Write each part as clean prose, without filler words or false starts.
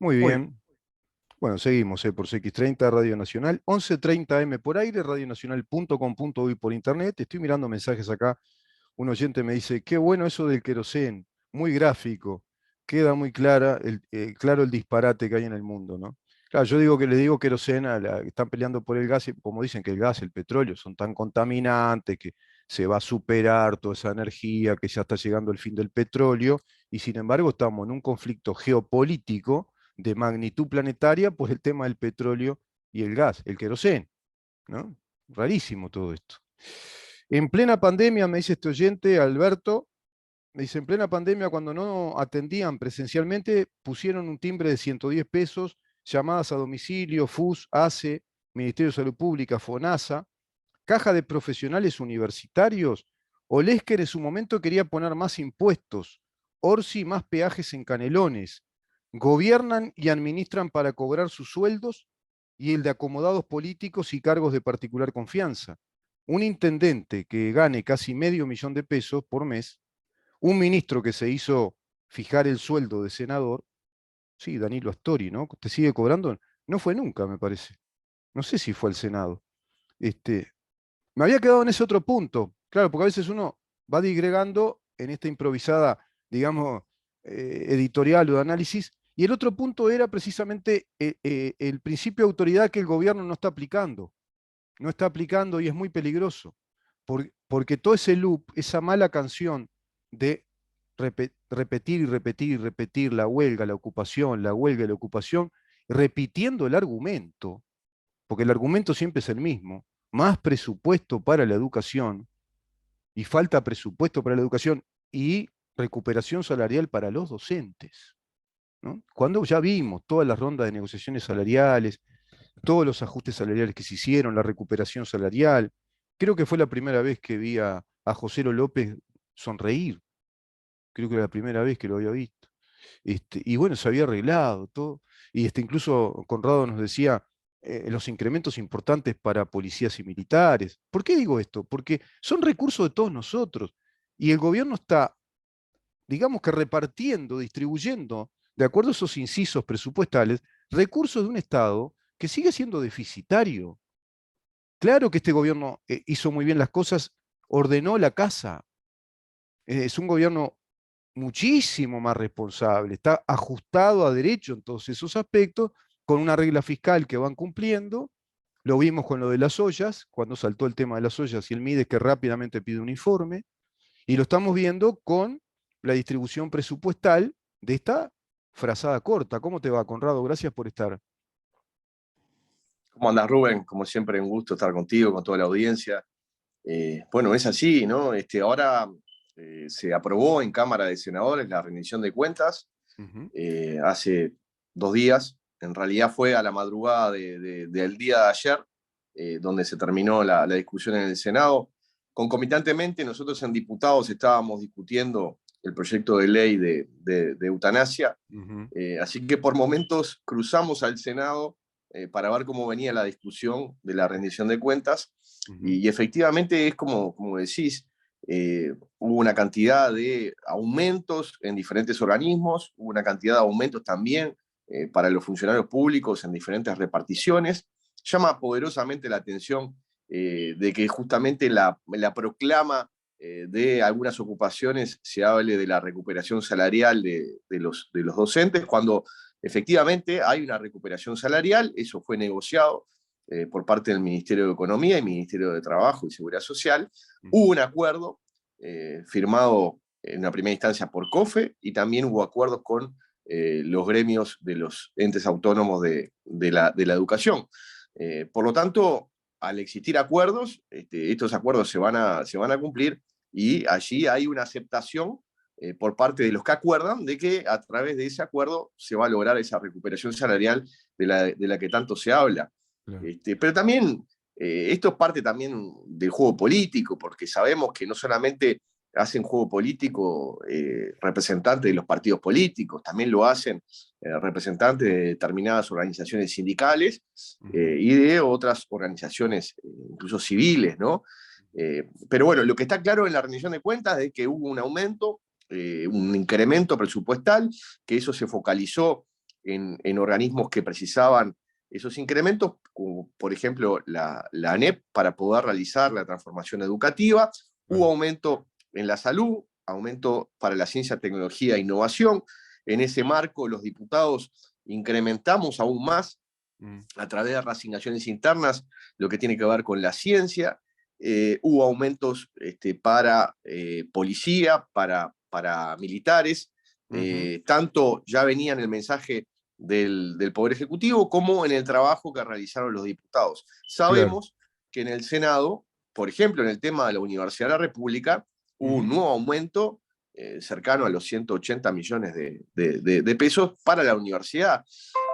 Muy Muy bien. bien. Bueno, seguimos por CX30 Radio Nacional, 11:30 AM por aire, radionacional.com.uy por internet. Estoy mirando mensajes acá. Un oyente me dice, qué bueno eso del querosén, muy gráfico, queda muy claro el disparate que hay en el mundo, ¿no? Claro, yo digo que le digo querosén a la que están peleando por el gas, y como dicen que el gas, el petróleo son tan contaminantes que se va a superar toda esa energía, que ya está llegando el fin del petróleo, y sin embargo estamos en un conflicto geopolítico de magnitud planetaria por el tema del petróleo y el gas, el querosén, ¿no? Rarísimo todo esto. En plena pandemia, me dice este oyente, Alberto, me dice, en plena pandemia, cuando no atendían presencialmente, pusieron un timbre de 110 pesos, llamadas a domicilio, FUS, ACE, Ministerio de Salud Pública, FONASA, caja de profesionales universitarios. Olesker en su momento quería poner más impuestos, Orsi más peajes en Canelones. Gobiernan y administran para cobrar sus sueldos y el de acomodados políticos y cargos de particular confianza. Un intendente que gane casi $500,000 por mes, un ministro que se hizo fijar el sueldo de senador, sí, Danilo Astori, ¿no? ¿Te sigue cobrando? No fue nunca, me parece. No sé si fue al Senado. Este, Me había quedado en ese otro punto. Claro, porque a veces uno va digregando en esta improvisada, digamos, editorial o de análisis, y el otro punto era precisamente el principio de autoridad que el gobierno no está aplicando. No está aplicando y es muy peligroso, porque todo ese loop, esa mala canción de repetir y repetir y repetir la huelga, la ocupación, la huelga y la ocupación, repitiendo el argumento, porque el argumento siempre es el mismo, más presupuesto para la educación y falta presupuesto para la educación y recuperación salarial para los docentes, ¿no? Cuando ya vimos todas las rondas de negociaciones salariales, todos los ajustes salariales que se hicieron, la recuperación salarial, creo que fue la primera vez que vi a José López sonreír, creo que era la primera vez que lo había visto. Y bueno, se había arreglado todo. Y incluso Conrado nos decía los incrementos importantes para policías y militares. ¿Por qué digo esto? Porque son recursos de todos nosotros. Y el gobierno está, digamos que repartiendo, distribuyendo, de acuerdo a esos incisos presupuestales, recursos de un Estado que sigue siendo deficitario. Claro que este gobierno hizo muy bien las cosas, ordenó la casa. Es un gobierno muchísimo más responsable, está ajustado a derecho en todos esos aspectos, con una regla fiscal que van cumpliendo. Lo vimos con lo de las ollas, cuando saltó el tema de las ollas y el MIDES que rápidamente pide un informe, y lo estamos viendo con la distribución presupuestal de esta frazada corta. ¿Cómo te va, Conrado? Gracias por estar. ¿Cómo andás, Rubén? Como siempre, un gusto estar contigo, con toda la audiencia. Bueno, es así, ¿no? Ahora se aprobó en Cámara de Senadores la rendición de cuentas Ujú. hace 2 días. En realidad fue a la madrugada del día de ayer, donde se terminó la discusión en el Senado. Concomitantemente, nosotros en diputados estábamos discutiendo el proyecto de ley de eutanasia. Ujú. Así que por momentos cruzamos al Senado para ver cómo venía la discusión de la rendición de cuentas. Ujú. Y efectivamente es como decís, hubo una cantidad de aumentos en diferentes organismos, hubo una cantidad de aumentos también para los funcionarios públicos en diferentes reparticiones. Llama poderosamente la atención de que justamente la proclama de algunas ocupaciones se hable de la recuperación salarial de los docentes, cuando efectivamente hay una recuperación salarial, eso fue negociado por parte del Ministerio de Economía y Ministerio de Trabajo y Seguridad Social. Hubo Ujú. un acuerdo firmado en una primera instancia por COFE y también hubo acuerdos con los gremios de los entes autónomos de la educación. Por lo tanto, al existir acuerdos, estos acuerdos se van a cumplir y allí hay una aceptación por parte de los que acuerdan de que a través de ese acuerdo se va a lograr esa recuperación salarial de la que tanto se habla. Claro. Pero también esto es parte también del juego político, porque sabemos que no solamente hacen juego político representantes de los partidos políticos, también lo hacen representantes de determinadas organizaciones sindicales Ujú. y de otras organizaciones, incluso civiles, ¿no? Pero bueno, lo que está claro en la rendición de cuentas es que hubo un aumento, un incremento presupuestal, que eso se focalizó en organismos que precisaban esos incrementos, como por ejemplo la ANEP, para poder realizar la transformación educativa. Hubo aumento en la salud, aumento para la ciencia, tecnología e innovación. En ese marco, los diputados incrementamos aún más, a través de reasignaciones internas, lo que tiene que ver con la ciencia. Hubo aumentos para policía, para militares. Tanto ya venía en el mensaje del Poder Ejecutivo como en el trabajo que realizaron los diputados. Sabemos que en el Senado, por ejemplo, en el tema de la Universidad de la República, hubo un nuevo aumento cercano a los 180 millones de pesos para la universidad.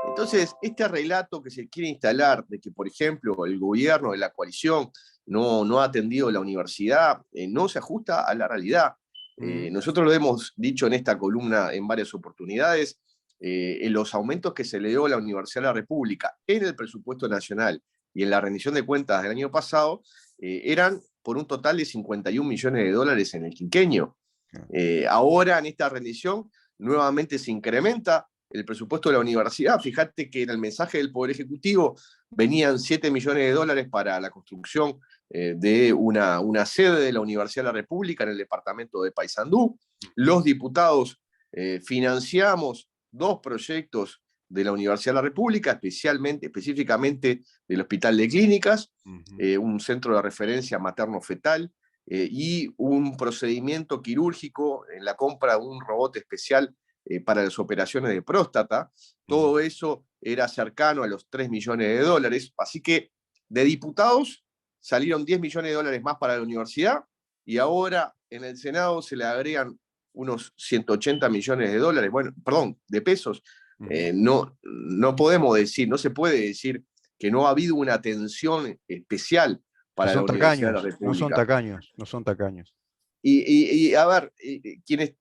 Entonces, este relato que se quiere instalar de que, por ejemplo, el gobierno de la coalición no ha atendido la universidad, no se ajusta a la realidad. Nosotros lo hemos dicho en esta columna en varias oportunidades, en los aumentos que se le dio a la Universidad de la República en el presupuesto nacional y en la rendición de cuentas del año pasado, eran por un total de 51 millones de dólares en el quinquenio. Ahora, en esta rendición, nuevamente se incrementa el presupuesto de la universidad. Fíjate que en el mensaje del Poder Ejecutivo venían 7 millones de dólares para la construcción de una sede de la Universidad de la República en el departamento de Paysandú. Los diputados financiamos 2 proyectos de la Universidad de la República, específicamente del Hospital de Clínicas, un centro de referencia materno-fetal, y un procedimiento quirúrgico en la compra de un robot especial para las operaciones de próstata. Todo eso era cercano a los 3 millones de dólares. Así que de diputados salieron 10 millones de dólares más para la universidad, y ahora en el Senado se le agregan unos 180 millones de dólares, de pesos. No podemos decir, no se puede decir que no ha habido una atención especial para la Universidad de la República. No son tacaños, no son tacaños. Y a ver, quienes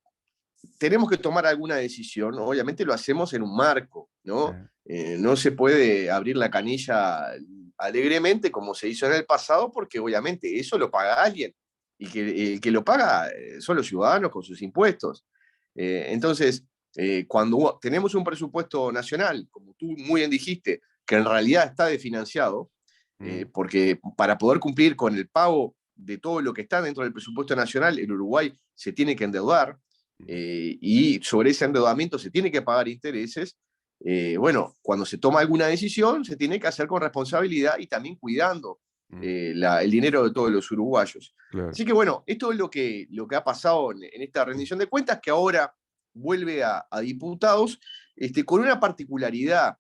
tenemos que tomar alguna decisión, obviamente lo hacemos en un marco, ¿no? No se puede abrir la canilla alegremente como se hizo en el pasado, porque obviamente eso lo paga alguien, y que el que lo paga son los ciudadanos con sus impuestos. Entonces, cuando tenemos un presupuesto nacional, como tú muy bien dijiste, que en realidad está desfinanciado, porque para poder cumplir con el pago de todo lo que está dentro del presupuesto nacional, el Uruguay se tiene que endeudar, y sobre ese endeudamiento se tiene que pagar intereses. Cuando se toma alguna decisión, se tiene que hacer con responsabilidad y también cuidando el dinero de todos los uruguayos. Claro. Así que esto es lo que ha pasado en esta rendición de cuentas, que ahora vuelve a diputados, con una particularidad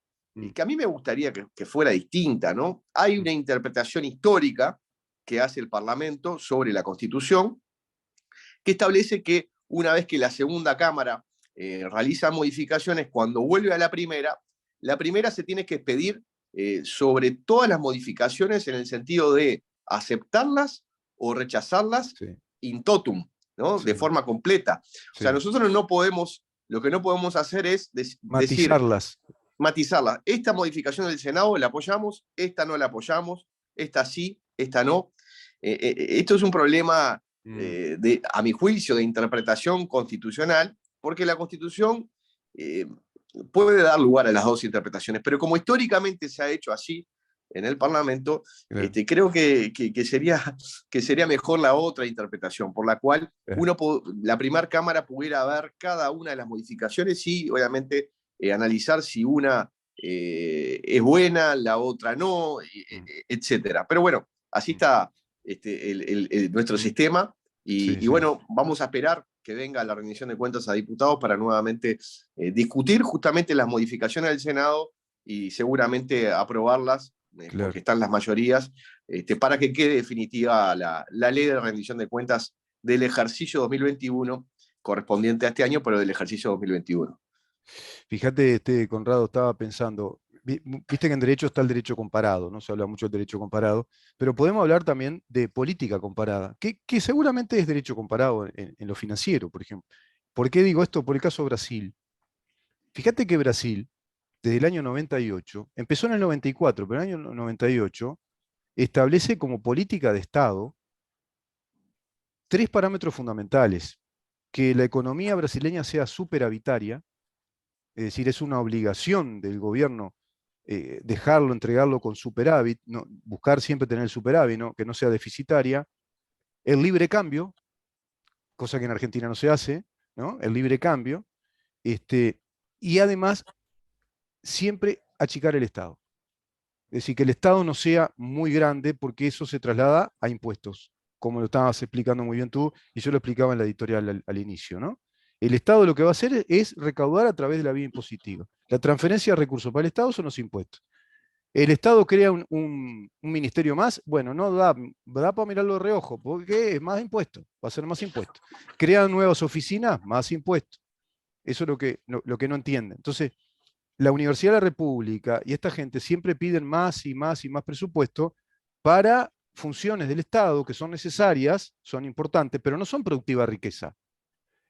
que a mí me gustaría que fuera distinta, ¿no? Hay una interpretación histórica que hace el Parlamento sobre la Constitución, que establece que una vez que la segunda Cámara realiza modificaciones, cuando vuelve a la primera se tiene que expedir sobre todas las modificaciones, en el sentido de aceptarlas o rechazarlas in totum, ¿no? De forma completa. O sea, nosotros lo que no podemos hacer es matizarlas. Matizarlas. Esta modificación del Senado la apoyamos, esta no la apoyamos, esta sí, esta no. Esto es un problema, a mi juicio, de interpretación constitucional, porque la Constitución puede dar lugar a las dos interpretaciones, pero como históricamente se ha hecho así en el Parlamento, creo que sería mejor la otra interpretación, por la cual la primera Cámara pudiera ver cada una de las modificaciones y obviamente analizar si una es buena, la otra no, etcétera. Pero así está nuestro sistema, y vamos a esperar que venga la rendición de cuentas a diputados para nuevamente discutir justamente las modificaciones del Senado y seguramente aprobarlas, porque están las mayorías, para que quede definitiva la ley de rendición de cuentas del ejercicio 2021, correspondiente a este año, pero del ejercicio 2021. Fíjate, Conrado, estaba pensando, viste que en derecho está el derecho comparado, no se habla mucho del derecho comparado, pero podemos hablar también de política comparada, que seguramente es derecho comparado en lo financiero, por ejemplo. ¿Por qué digo esto? Por el caso de Brasil. Fíjate que Brasil, desde el año 98, empezó en el 94, pero en el año 98 establece como política de Estado 3 parámetros fundamentales: que la economía brasileña sea superavitaria, es decir, es una obligación del gobierno dejarlo, entregarlo con superávit, no, buscar siempre tener el superávit, ¿no? Que no sea deficitaria, el libre cambio, cosa que en Argentina no se hace, ¿no? El libre cambio, y además siempre achicar el Estado. Es decir, que el Estado no sea muy grande porque eso se traslada a impuestos, como lo estabas explicando muy bien tú, y yo lo explicaba en la editorial al inicio, ¿no? El Estado lo que va a hacer es recaudar a través de la vía impositiva. La transferencia de recursos para el Estado son los impuestos. El Estado crea un ministerio más, bueno, no da para mirarlo de reojo, porque es más impuestos, va a ser más impuestos. Crea nuevas oficinas, más impuestos. Eso es lo que no entienden. Entonces, la Universidad de la República y esta gente siempre piden más y más y más presupuesto para funciones del Estado que son necesarias, son importantes, pero no son productiva riqueza.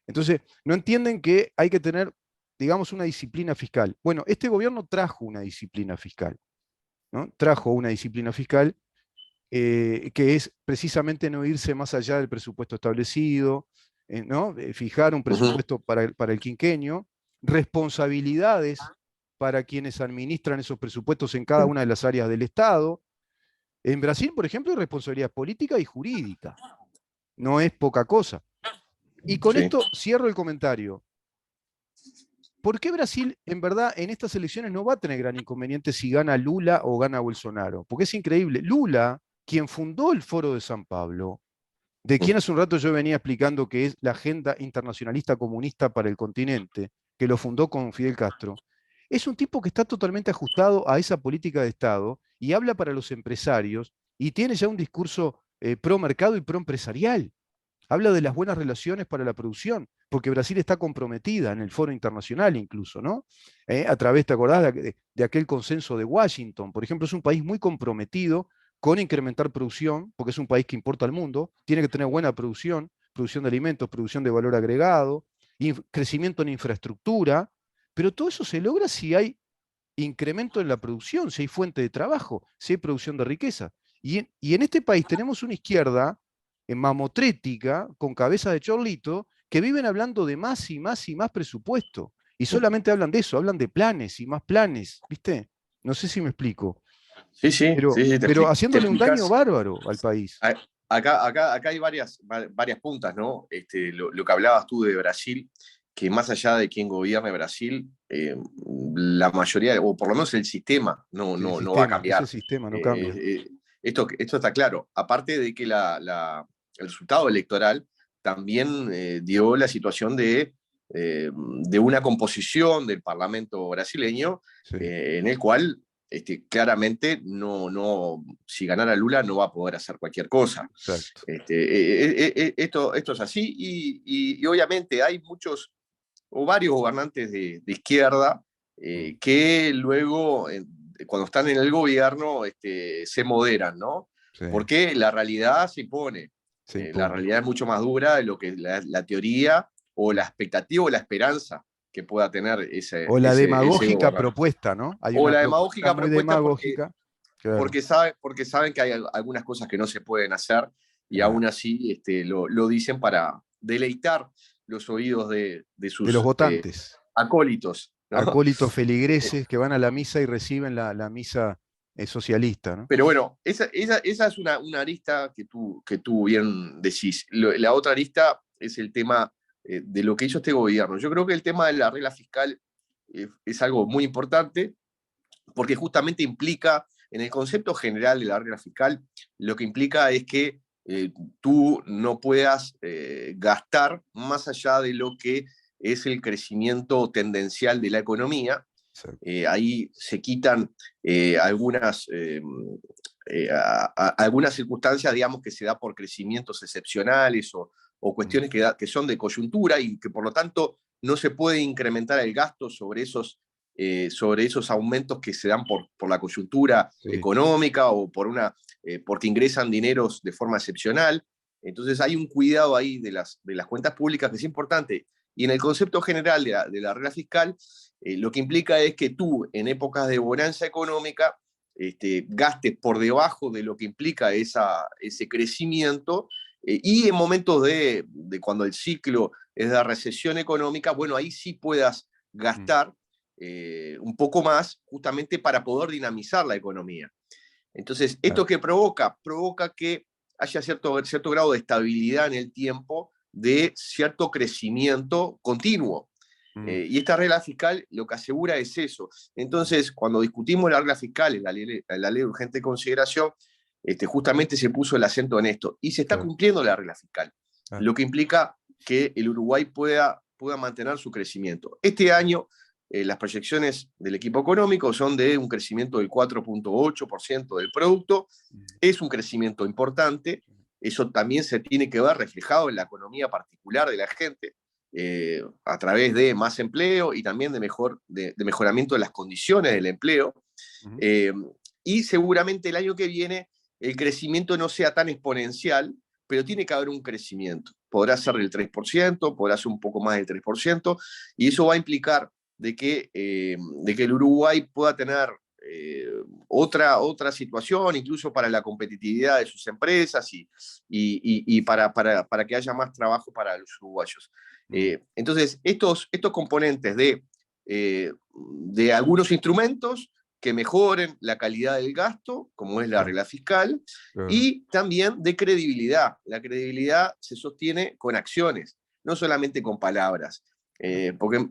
Entonces, no entienden que hay que tener, digamos, una disciplina fiscal. Bueno, este gobierno trajo una disciplina fiscal, ¿no? Trajo una disciplina fiscal que es precisamente no irse más allá del presupuesto establecido, ¿no? Fijar un presupuesto para el quinquenio, responsabilidades para quienes administran esos presupuestos en cada una de las áreas del Estado. En Brasil, por ejemplo, hay responsabilidad política y jurídica. No es poca cosa. Y con Sí. esto cierro el comentario. ¿Por qué Brasil, en verdad, en estas elecciones no va a tener gran inconveniente si gana Lula o gana Bolsonaro? Porque es increíble. Lula, quien fundó el Foro de San Pablo, de quien hace un rato yo venía explicando que es la agenda internacionalista comunista para el continente, que lo fundó con Fidel Castro, es un tipo que está totalmente ajustado a esa política de Estado y habla para los empresarios y tiene ya un discurso pro mercado y pro empresarial. Habla de las buenas relaciones para la producción, porque Brasil está comprometida en el foro internacional incluso, ¿no? A través, ¿te acordás de aquel consenso de Washington? Por ejemplo, es un país muy comprometido con incrementar producción, porque es un país que importa al mundo, tiene que tener buena producción, producción de alimentos, producción de valor agregado, crecimiento en infraestructura, pero todo eso se logra si hay incremento en la producción, si hay fuente de trabajo, si hay producción de riqueza. Y en este país tenemos una izquierda mamotrética, con cabeza de chorlito, que viven hablando de más y más y más presupuesto. Y solamente hablan de eso, hablan de planes y más planes, ¿viste? No sé si me explico. Sí, sí, Pero, sí, sí, pero te haciéndole un daño explicas. bárbaro al país. Acá hay varias puntas, ¿no? Lo que hablabas tú de Brasil, que más allá de quién gobierne Brasil, la mayoría, o por lo menos el sistema, Sí, el no va a sistema, ese cambiar. sistema no cambia. Esto está claro. Aparte de que el resultado electoral también dio la situación de una composición del Parlamento brasileño Sí, en el cual claramente si ganara Lula no va a poder hacer cualquier cosa. exacto. Esto es así y obviamente hay muchos o varios gobernantes de izquierda Mm, que luego, cuando están en el gobierno, se moderan, ¿no? sí, Porque la realidad se impone. se La impone. realidad es mucho más dura de lo que la teoría o la Mm. expectativa o la esperanza que pueda tener O la ese demagógica gobernante. propuesta, ¿no? Hay O una la propuesta demagógica muy propuesta demagógica. Claro, porque saben que hay algunas cosas que no se pueden hacer y claro. aún así lo dicen para deleitar los oídos de De los sus votantes, acólitos, ¿no? acólitos Eh, feligreses que van a la misa y reciben la misa socialista, ¿no? Pero bueno, esa es una arista que tú bien decís. La otra arista es el tema de lo que hizo este gobierno. Yo creo que el tema de la regla fiscal es algo muy importante porque justamente implica, en el concepto general de la regla fiscal, lo que implica es que tú no puedas gastar más allá de lo que es el crecimiento tendencial de la economía. Exacto. Ahí se quitan algunas circunstancias, digamos, que se da por crecimientos excepcionales o Mm, cuestiones que son de coyuntura y que por lo tanto no se puede incrementar el gasto sobre esos aumentos que se dan por la coyuntura sí. económica o porque ingresan dineros de forma excepcional. Entonces hay un cuidado ahí de las cuentas públicas que es importante. Y en el concepto general de la regla fiscal, lo que implica es que tú, en épocas de bonanza económica, gastes por debajo de lo que implica ese crecimiento, y en momentos de cuando el ciclo es de recesión económica, bueno, ahí sí puedas Mm, gastar un poco más, justamente para poder dinamizar la economía. Entonces, ¿esto Claro. qué provoca? Provoca que haya cierto grado de estabilidad en el tiempo, de cierto crecimiento continuo. Mm, Y esta regla fiscal lo que asegura es eso. Entonces, cuando discutimos la regla fiscal en la ley de urgente consideración, justamente se puso el acento en esto. Y se está claro, cumpliendo la regla fiscal, claro. lo que implica que el Uruguay pueda mantener su crecimiento. Este año, las proyecciones del equipo económico son de un crecimiento del 4,8% del producto. Mm, Es un crecimiento importante. Eso también se tiene que ver reflejado en la economía particular de la gente, a través de más empleo y también de mejoramiento de las condiciones del empleo. mm, Eh, y seguramente el año que viene el crecimiento no sea tan exponencial, pero tiene que haber un crecimiento. Podrá ser del 3%, podrá ser un poco más del 3%, y eso va a implicar de que el Uruguay pueda tener otra situación, incluso para la competitividad de sus empresas y para que haya más trabajo para los uruguayos. mm, Entonces, estos componentes de algunos instrumentos que mejoren la calidad del gasto, como es la claro, regla fiscal, claro. y también de credibilidad. La credibilidad se sostiene con acciones, no solamente con palabras. Porque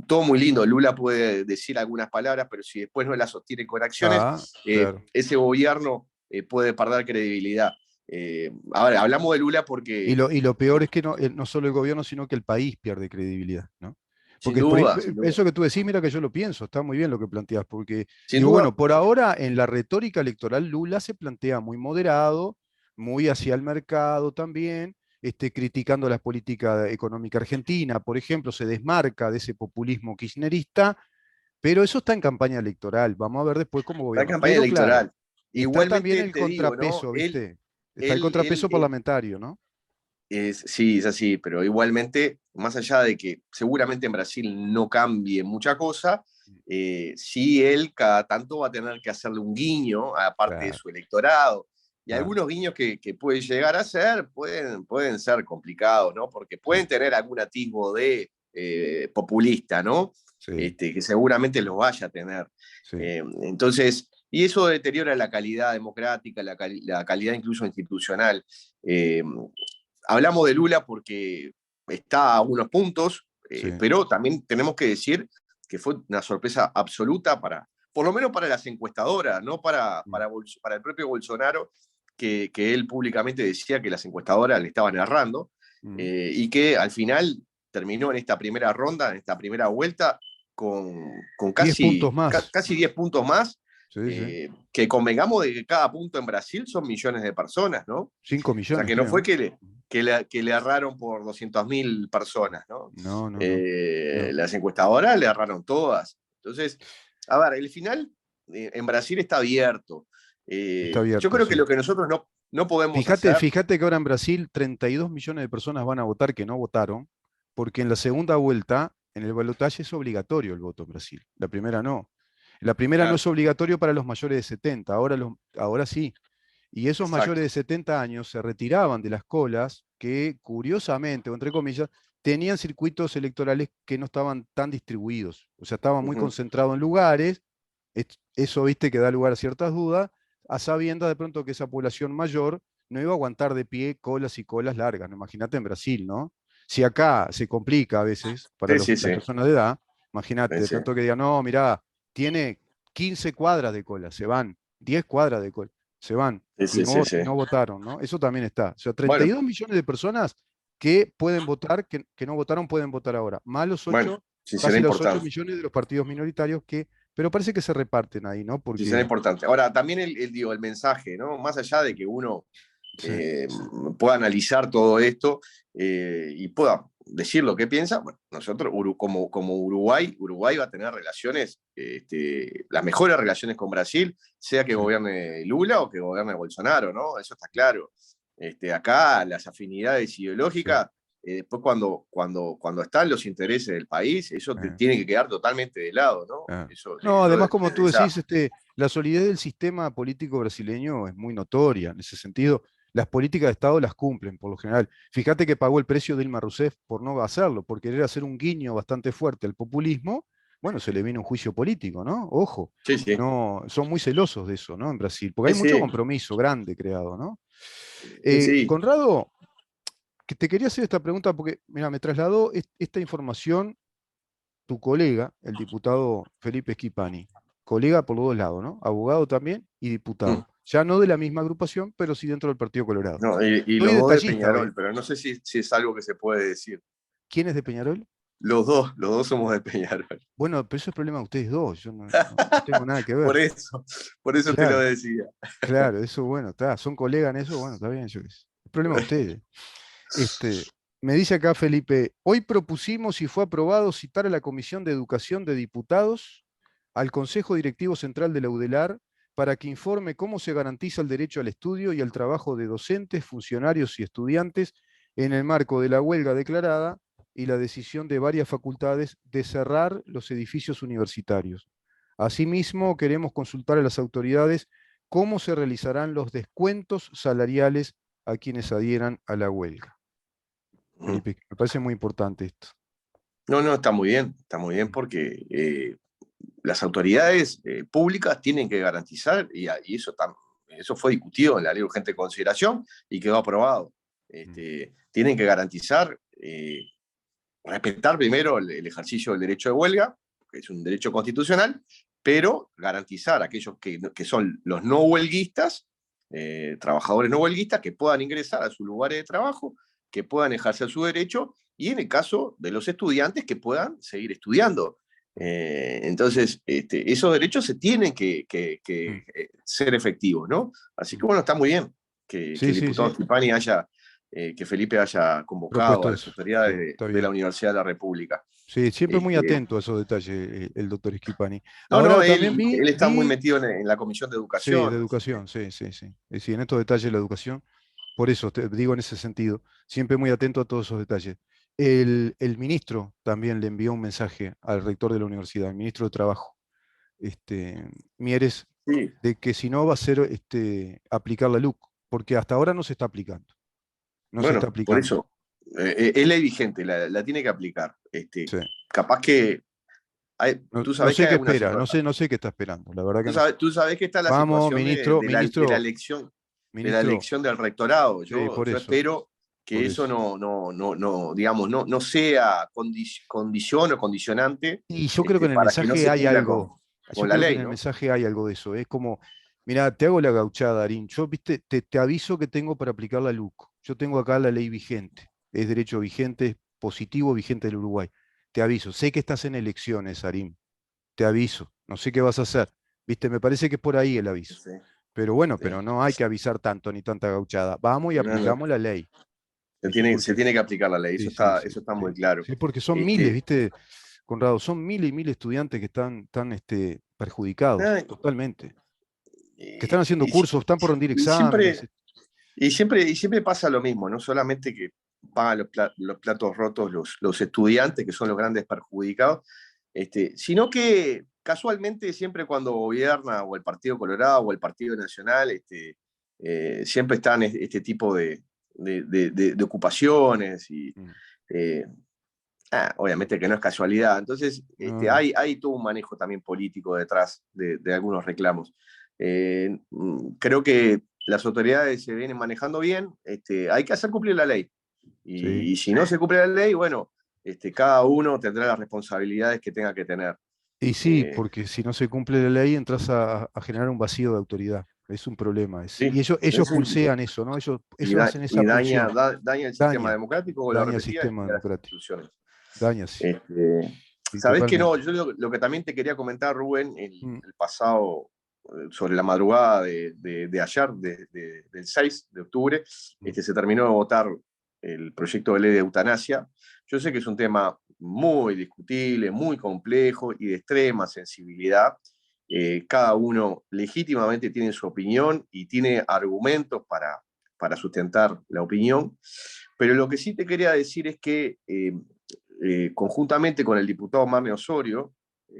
todo muy lindo, Lula puede decir algunas palabras, pero si después no las sostiene con acciones, Ah, claro. ese gobierno puede perder credibilidad. Ahora, hablamos de Lula Y porque, lo peor es que no, no solo el gobierno, sino que el país pierde credibilidad, ¿no? sin Porque por ahí, duda, sin duda, eso que tú decís, mira que yo lo pienso, está muy bien lo que planteas, porque sin digo, bueno, duda, por ahora en la retórica electoral Lula se plantea muy moderado, muy hacia el mercado también, criticando la política económica argentina, por ejemplo, se desmarca de ese populismo kirchnerista, pero eso está en campaña electoral, vamos a ver después cómo está en gobierno. campaña Pero claro, electoral. está también Igualmente el te digo, ¿no? contrapeso, ¿viste? Está el Él, él, contrapeso él, parlamentario, ¿no? Sí, es así, pero igualmente, más allá de que seguramente en Brasil no cambie mucha cosa, sí él cada tanto va a tener que hacerle un guiño a parte de Claro, su electorado. Y claro, algunos guiños que puede llegar a hacer pueden ser complicados, ¿no? Porque sí, pueden tener algún atisbo de populista, ¿no? sí, Que seguramente los vaya a tener. sí. Entonces, y eso deteriora la calidad democrática, la calidad incluso institucional. Eh, Hablamos de Lula porque está a unos puntos, Sí, pero también tenemos que decir que fue una sorpresa absoluta por lo menos para las encuestadoras, no mm, para el propio Bolsonaro, que él públicamente decía que las encuestadoras le estaban errando, mm. y que al final terminó en esta primera ronda, en esta primera vuelta, con 10 puntos casi, más. casi 10 puntos más, Sí, sí. que convengamos de que cada punto en Brasil son millones de personas, ¿no? O 5 sea, millones, que no creo, fue ¿no? que le erraron por 200.000 personas, ¿no? No, no, no. No. Las encuestadoras le erraron todas. Entonces, a ver, el final en Brasil está abierto. Está Yo abierto, creo que sí. lo que nosotros no podemos Fíjate, hacer, fíjate que ahora en Brasil 32 millones de personas van a votar que no votaron, porque en la segunda vuelta, en el balotaje es obligatorio el voto en Brasil. La primera no. La primera no claro, es obligatorio para los mayores de 70, ahora sí. Y esos mayores exacto. de 70 años se retiraban de las colas que, curiosamente, o entre comillas, tenían circuitos electorales que no estaban tan distribuidos. O sea, estaban muy Ujú. concentrados en lugares. Eso, viste, que da lugar a ciertas dudas, a sabiendas de pronto que esa población mayor no iba a aguantar de pie colas y colas largas. ¿No? Imagínate en Brasil, ¿no? Si acá se complica a veces para Sí, sí, las sí, personas de edad, imagínate, sí, de sí, pronto que digan, no, mirá, tiene 15 cuadras de cola, se van, 10 cuadras de cola se van sí, y sí, sí, no, sí. y no votaron, ¿no? Eso también está. O sea, Bueno, 32 millones de personas que pueden votar, que no votaron, pueden votar ahora. Más los bueno, 8, sí será casi los 8 importante. millones de los partidos minoritarios que, pero parece que se reparten ahí, ¿no? Sí será Porque, importante. Ahora, también digo, el mensaje, ¿no? Más allá de que uno sí, pueda analizar todo esto y pueda decir lo que piensa, bueno, nosotros como Uruguay va a tener relaciones, las mejores relaciones con Brasil, sea que sí, gobierne Lula o que gobierne Bolsonaro, ¿no? Eso está claro. Acá las afinidades sí. ideológicas, después cuando están los intereses del país, eso eh, tiene que quedar totalmente de lado, ¿no? Eso No, además, como tú desde ya. decís, la solidez del sistema político brasileño es muy notoria. En ese sentido, las políticas de Estado las cumplen por lo general. Fíjate que pagó el precio Dilma Rousseff por no hacerlo, por querer hacer un guiño bastante fuerte al populismo, bueno, se le viene un juicio político, ¿no? Ojo, Sí, sí, no, son muy celosos de eso, ¿no? En Brasil, porque sí, hay mucho sí, compromiso grande creado, ¿no? sí, sí. Conrado, que te quería hacer esta pregunta porque, mira, me trasladó esta información tu colega, el diputado Felipe Schipani, colega por los dos lados, ¿no? Abogado también y Mm. diputado. Ya no de la misma agrupación, pero sí dentro del Partido Colorado. No, y Estoy los dos de detallista hoy. Peñarol, pero no sé si es algo que se puede decir. ¿Quién es de Peñarol? Los dos somos de Peñarol. Bueno, pero eso es problema de ustedes dos. Yo no tengo nada que ver. Por eso, por eso te lo Claro, decía. claro, eso bueno, está. Son colegas en eso, bueno, está bien, yo qué sé. Es problema de ustedes. Este, me dice acá Felipe, hoy propusimos y fue aprobado citar a la Comisión de Educación de Diputados al Consejo Directivo Central de la UDELAR para que informe cómo se garantiza el derecho al estudio y al trabajo de docentes, funcionarios y estudiantes en el marco de la huelga declarada y la decisión de varias facultades de cerrar los edificios universitarios. Asimismo, queremos consultar a las autoridades cómo se realizarán los descuentos salariales a quienes adhieran a la huelga. Mm. Felipe, me parece muy importante esto. No, no, está muy bien porque las autoridades públicas tienen que garantizar, y eso, eso fue discutido en la ley de urgente consideración y quedó aprobado. Tienen que garantizar, respetar primero el ejercicio del derecho de huelga, que es un derecho constitucional, pero garantizar a aquellos que son los no huelguistas, trabajadores no huelguistas, que puedan ingresar a sus lugares de trabajo, que puedan ejercer su derecho, y en el caso de los estudiantes, que puedan seguir estudiando. Entonces, esos derechos se tienen que ser efectivos, ¿no? Así que bueno, está muy bien que Sí, el sí, diputado sí. Schipani que Felipe haya convocado Propuesto a las eso. Sí, autoridades está de la bien. Universidad de la República. Sí, siempre muy Este, atento a esos detalles el doctor Schipani. no, no, Ahora también él está muy vi, metido en la Comisión de sí, de Educación, así que educación, sí, sí, sí. Sí, en estos detalles de la educación, por eso te digo en ese sentido, siempre muy atento a todos esos detalles. El ministro también le envió un mensaje al rector de la universidad, el ministro de Trabajo, Mieres, sí, de que si no va a ser aplicar la LUC, porque hasta ahora no se está aplicando. No se está bueno, por aplicando. eso, es ley vigente, la tiene que aplicar. Sí. Capaz que, No, tú no sabés que sé hay qué alguna espera, situación, no sé qué está esperando, la verdad que no sé. tú sabés que está la Vamos, situación ministro, ministro, de la ministro, elección del rectorado. sí, por Yo eso, espero que por eso eso. digamos, no sea condición o condicionante Y yo creo que en el para que no mensaje se hay cumpla algo, yo con la creo que en ley, el ¿no? mensaje hay algo de eso. Es como, mira, te hago la gauchada, Arín. Yo, viste, te aviso que tengo para aplicar la LUC. Yo tengo acá la ley vigente. Es derecho vigente, es positivo vigente del Uruguay. Te aviso. Sé que estás en elecciones, Arín. Te aviso. No sé qué vas a hacer. Viste, me parece que es por ahí el aviso. Sí, Pero bueno, sí. pero no hay que avisar tanto ni tanta gauchada. Vamos y No, no. aplicamos la ley. ¿Viste? Se Porque, tiene que aplicar la ley, sí, sí, sí, eso está sí. muy claro. Sí, porque son miles, Este, ¿viste? Conrado, son miles y miles de estudiantes que están perjudicados nada, totalmente. Que están haciendo y, y- cursos, están por rendir y exámenes. siempre pasa lo mismo, no solamente que pagan los platos rotos los estudiantes, que son los grandes perjudicados, sino que casualmente siempre cuando gobierna o el Partido Colorado o el Partido Nacional, siempre están este tipo de ocupaciones y Mm. eh, obviamente que no es casualidad. Entonces, No, no. hay todo un manejo también político detrás de algunos reclamos. Creo que las autoridades se vienen manejando bien, hay que hacer cumplir la ley. Sí. Y si no se cumple la ley, bueno, cada uno tendrá las responsabilidades que tenga que tener. Y sí, Eh, porque si no se cumple la ley, entras a generar un vacío de autoridad. Es un problema ese. sí, Y ellos sí, pulsean eso, ¿no? Ellos hacen esa y daña, pulsión. daña el sistema Daña, democrático, vuelvo a daña el repetir, sistema y a las democrático. instituciones. Daña, sí. Sí, Sabés que no, totalmente. yo lo que también te quería comentar, Rubén, Mm, el pasado, sobre la madrugada de ayer, del 6 de octubre, mm. se terminó de votar el proyecto de ley de eutanasia. Yo sé que es un tema muy discutible, muy complejo y de extrema sensibilidad. Cada uno legítimamente tiene su opinión y tiene argumentos para sustentar la opinión, pero lo que sí te quería decir es que conjuntamente con el diputado Mame Osorio,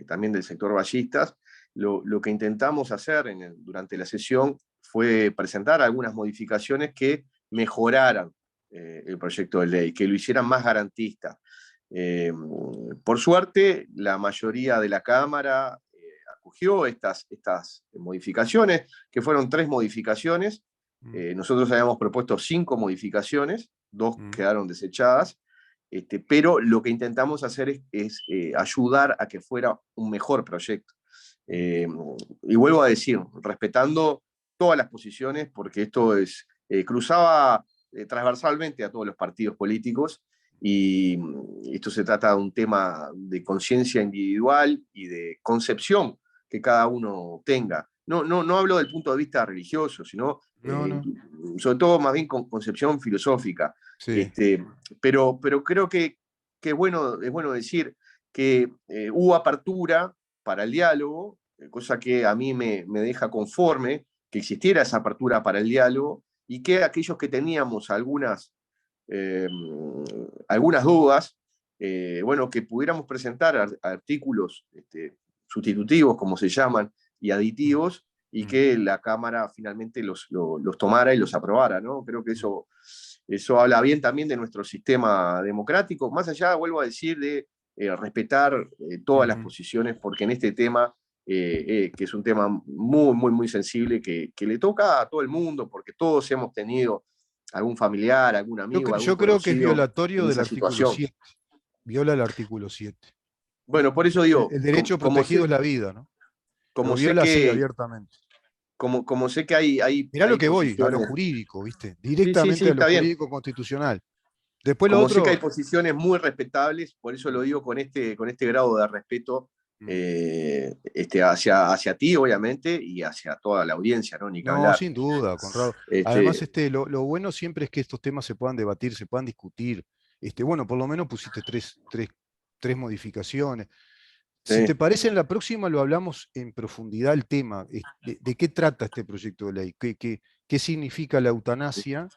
también del sector ballistas, lo que intentamos hacer durante la sesión fue presentar algunas modificaciones que mejoraran el proyecto de ley, que lo hicieran más garantista. Por suerte, la mayoría de la Cámara acogió estas modificaciones, que fueron 3 modificaciones. Nosotros habíamos propuesto 5 modificaciones, 2 quedaron desechadas, pero lo que intentamos hacer es ayudar a que fuera un mejor proyecto. Y vuelvo a decir, respetando todas las posiciones, porque esto cruzaba transversalmente a todos los partidos políticos, y esto se trata de un tema de conciencia individual y de concepción que cada uno tenga. No hablo del punto de vista religioso, sino No. sobre todo más bien con concepción filosófica. Sí. Pero creo que es bueno decir que hubo apertura para el diálogo, cosa que a mí me deja conforme que existiera esa apertura para el diálogo, y que aquellos que teníamos algunas dudas, bueno, que pudiéramos presentar artículos sustitutivos, como se llaman, y aditivos, y que la Cámara finalmente los tomara y los aprobara, ¿no? Creo que eso habla bien también de nuestro sistema democrático, más allá, vuelvo a decir, de respetar todas las posiciones, porque en este tema, que es un tema muy, muy, muy sensible, que le toca a todo el mundo, porque todos hemos tenido algún familiar, algún amigo, algún Yo creo que es conocido violatorio en del esa artículo situación. 7. Viola el artículo 7. Bueno, por eso digo, El derecho protegido es la vida, ¿no? Lo como sé viola así que, abiertamente. como sé que hay Mirá lo que voy, a lo posiciones, jurídico, ¿viste? sí, sí, Directamente sí, a lo está bien. jurídico constitucional. Después lo Como sé que hay otro. posiciones muy respetables, por eso lo digo con este grado de respeto hacia ti, obviamente, y hacia toda la audiencia, ¿no? Ni que No, hablar. sin duda, Conrado. Además, Este, lo bueno siempre es que estos temas se puedan debatir, se puedan discutir. Bueno, por lo menos pusiste tres modificaciones. Si te sí, parece, en la próxima lo hablamos en profundidad el tema. De qué trata este proyecto de ley, qué significa la eutanasia,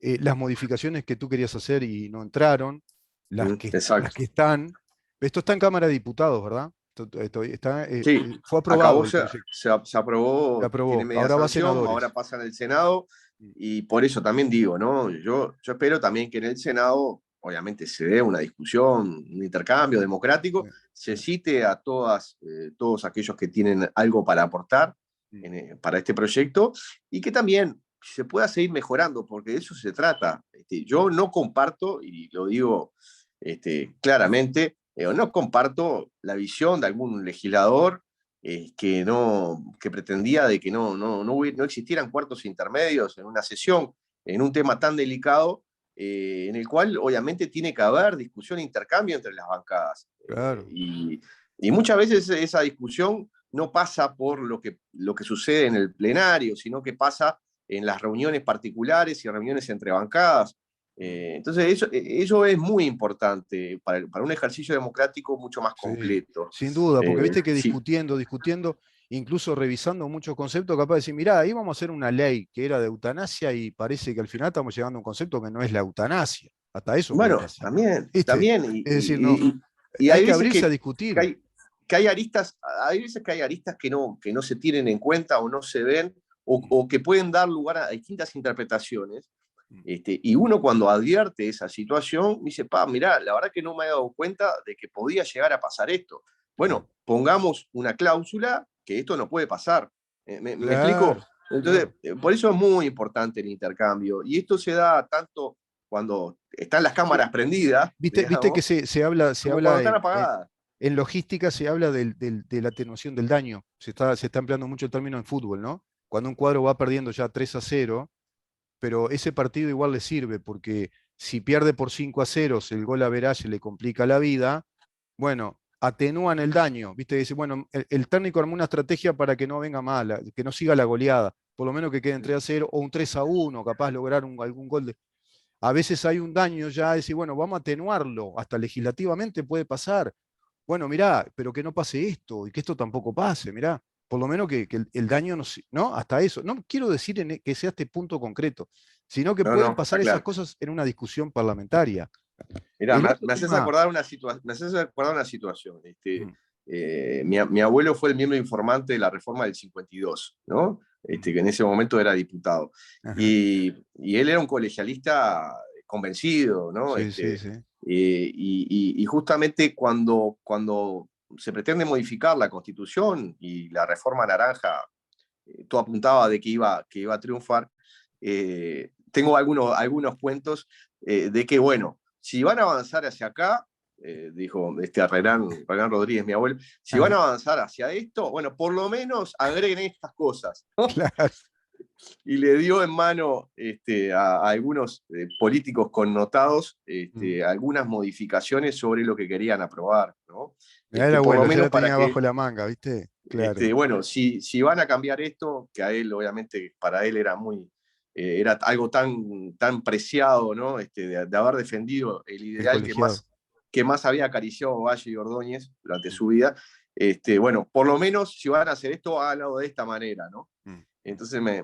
las modificaciones que tú querías hacer y no entraron, las exacto. que están. Esto está en Cámara de Diputados, ¿verdad? Sí, Fue aprobado el proyecto, se se aprobó, tiene aprobó. media Ahora va a sanción, ahora senadores. pasa en el Senado, y por eso también digo, ¿no? Yo espero también que en el Senado, obviamente, se dé una discusión, un intercambio democrático, se cite a todos aquellos que tienen algo para aportar para este proyecto, y que también se pueda seguir mejorando, porque de eso se trata. Yo no comparto, y lo digo claramente, no comparto la visión de algún legislador que pretendía de que no existieran cuartos intermedios en una sesión, en un tema tan delicado, en el cual obviamente tiene que haber discusión e intercambio entre las bancadas. Claro. Y muchas veces esa discusión no pasa por lo que sucede en el plenario, sino que pasa en las reuniones particulares y reuniones entre bancadas. Entonces, eso es muy importante para un ejercicio democrático mucho más Sí, completo. sin duda, porque viste que Sí, discutiendo, incluso revisando muchos conceptos, capaz de decir, mirá, ahí vamos a hacer una ley que era de eutanasia y parece que al final estamos llegando a un concepto que no es la eutanasia. Hasta eso puede bueno, pasar. ¿Viste? también, Es decir, no, y hay hay que veces abrirse a que discutir. hay aristas, que no se tienen en cuenta o no se ven, o que pueden dar lugar a distintas interpretaciones. Y uno, cuando advierte esa situación, dice, mirá, la verdad que no me he dado cuenta de que podía llegar a pasar esto. Claro, Bueno, pongamos una cláusula que esto no puede pasar. ¿Me explico? claro, Entonces, claro. por eso es muy importante el intercambio. Y esto se da tanto cuando están las cámaras prendidas, Viste que digamos, se como cuando habla están apagadas. en logística, se habla de la atenuación del daño. Se está empleando mucho el término en fútbol, ¿no? Cuando un cuadro va perdiendo ya 3-0, pero ese partido igual le sirve, porque si pierde por 5-0, el gol average le complica la vida, bueno, atenúan el daño, ¿viste? Dice, bueno, el técnico armó una estrategia para que no venga mala, que no siga la goleada, por lo menos que queden 3-0 o un 3-1, capaz lograr algún gol de... A veces hay un daño ya, decir, bueno, vamos a atenuarlo, hasta legislativamente puede pasar. Bueno, mirá, pero que no pase esto y que esto tampoco pase, mirá. Por lo menos que el daño no, hasta eso. No quiero decir que sea este punto concreto, sino que No, pueden no, está pasar esas claro. cosas en una discusión parlamentaria. Mirá, El otro me haces tema, acordar me haces acordar una situación. mm, Mi abuelo fue el miembro informante de la reforma del 52, ¿no? mm, Que en ese momento era diputado. ajá, Y él era un colegialista convencido, ¿no? sí, sí, sí. Y justamente cuando se pretende modificar la Constitución y la reforma naranja, todo apuntaba de que iba a triunfar, tengo algunos cuentos de que, bueno, si van a avanzar hacia acá, dijo Arrelán Rodríguez, mi abuelo, si van Ah, a avanzar hacia esto, bueno, por lo menos agreguen estas cosas, ¿no? claro, Y le dio en mano a algunos políticos connotados mm. algunas modificaciones sobre lo que querían aprobar, ¿no? Mirá el Por lo abuelo, ya menos la para tenía que, bajo la manga, ¿viste? Claro, bueno, si van a cambiar esto, que a él, obviamente, para él era era algo tan preciado, ¿no? De haber defendido el el ideal colegiado. que más había acariciado Valle y Ordóñez durante su vida. Bueno, por lo menos si van a hacer esto, háganlo de esta manera, ¿no? Mm. Entonces me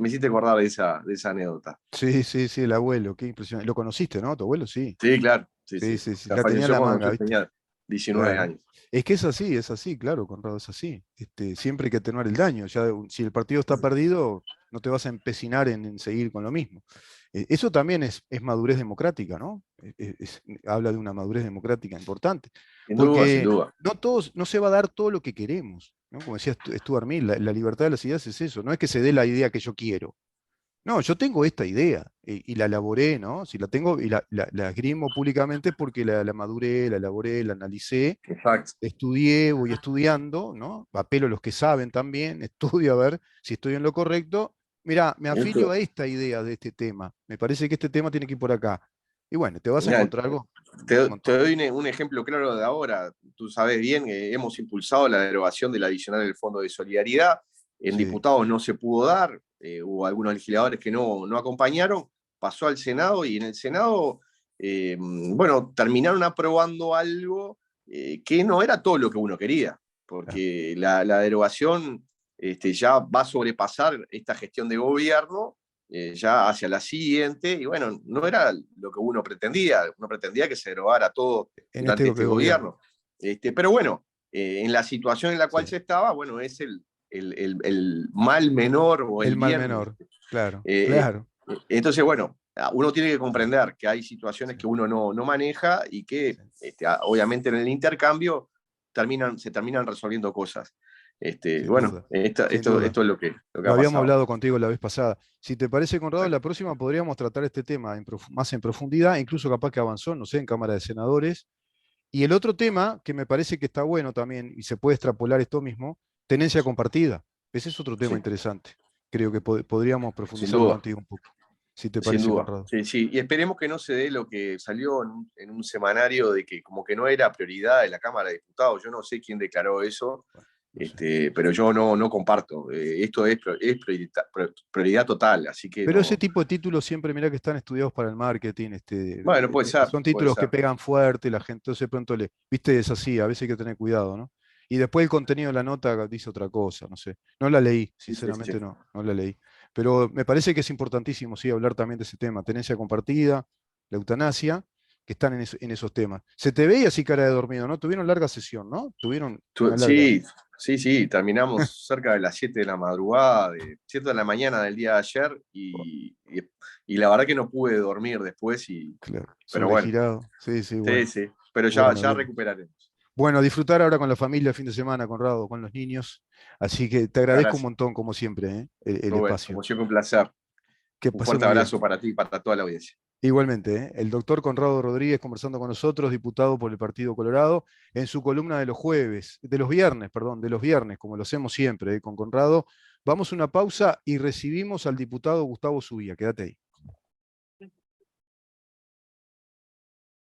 hiciste acordar de esa anécdota. Sí, sí, sí, el abuelo, qué impresionante. Lo conociste, ¿no? Tu abuelo, sí. Sí, claro, sí, Sí, sí. sí, sí, Ya la tenía en falleció la cuando manga, yo ¿viste? tenía 19 Claro. años. Es que es así, claro, Conrado, es así. Siempre hay que atenuar el daño. Ya, si el partido está perdido, no te vas a empecinar en seguir con lo mismo. Eso también es madurez democrática, ¿no? Habla de una madurez democrática importante. Sin duda, sin Porque duda. no se va a dar todo lo que queremos, ¿no? Como decía Stuart Mill, la libertad de las ideas es eso, no es que se dé la idea que yo quiero. No, yo tengo esta idea y la elaboré, ¿no? Si la tengo y la esgrimo públicamente porque la maduré, la elaboré, la analicé, Exacto. estudié, voy estudiando, ¿no? Apelo a los que saben también, estudio a ver si estoy en lo correcto. Mirá, me afilio Esto, a esta idea de este tema. Me parece que este tema tiene que ir por acá. Y bueno, te vas a mirá, encontrar algo, un te montón. doy un ejemplo claro de ahora. Tú sabes bien que hemos impulsado la derogación del adicional del Fondo de Solidaridad. En Sí, diputados no se pudo dar, hubo algunos legisladores que no acompañaron, pasó al Senado y en el Senado, bueno, terminaron aprobando algo que no era todo lo que uno quería, claro. porque la derogación ya va a sobrepasar esta gestión de gobierno ya hacia la siguiente, y bueno, no era lo que uno pretendía que se derogara todo En este durante este gobierno. gobierno. Pero bueno, en la situación en la Sí. cual se estaba, bueno, es el mal menor o El el mal bien. menor. Claro, Eh, claro. entonces, bueno, uno tiene que comprender que hay situaciones Sí, que uno no maneja y que sí. obviamente en el intercambio se terminan resolviendo cosas. Sin Bueno, duda, sin duda. esto es lo que Lo ha habíamos pasado. hablado contigo la vez pasada. Si te parece, Conrado, la próxima podríamos tratar este tema más en profundidad, incluso capaz que avanzó, no sé, en Cámara de Senadores. Y el otro tema que me parece que está bueno también, y se puede extrapolar esto mismo, tenencia compartida. Ese es otro tema Sí, interesante. Creo que podríamos sin profundizarlo duda. contigo un poco, si te Sin parece, duda, Conrado. sí, sí. Y esperemos que no se dé lo que salió en un semanario de que como que no era prioridad de la Cámara de Diputados. Yo no sé quién declaró eso, Bueno, no sé. pero yo no comparto. Esto es prioridad total, así que Pero ese no. tipo de títulos siempre, mira que están estudiados para el marketing, Bueno, puede ser, son puede títulos que ser. pegan fuerte, la gente entonces pronto viste, es así, a veces hay que tener cuidado, ¿no? Y después el contenido de la nota dice otra cosa, no sé. No la leí, Sí, sí, sí. sinceramente no la leí. Pero me parece que es importantísimo, sí, hablar también de ese tema, tenencia compartida, la eutanasia, que están en esos temas. Se te veía así cara de dormido, ¿no? Tuvieron larga sesión, ¿no? Tuvieron una larga. Sí, sí, sí, terminamos cerca de las 7 de la madrugada, de 7 de la mañana del día de ayer, y la verdad que no pude dormir después, Claro, pero bueno, sobregirado. Sí, sí, sí, bueno. sí, pero Bueno, ya bien. recuperaremos. Bueno, a disfrutar ahora con la familia el fin de semana, Conrado, con los niños. Así que te Muchas agradezco un gracias. montón, como siempre, el Rubén, espacio. como siempre, un placer. Que Un pase fuerte muy bien. abrazo para ti y para toda la audiencia. Igualmente, el doctor Conrado Rodríguez conversando con nosotros, diputado por el Partido Colorado, en su columna de los jueves, de los viernes, perdón, de los viernes, como lo hacemos siempre, con Conrado. Vamos a una pausa y recibimos al diputado Gustavo Zubia. Quédate ahí.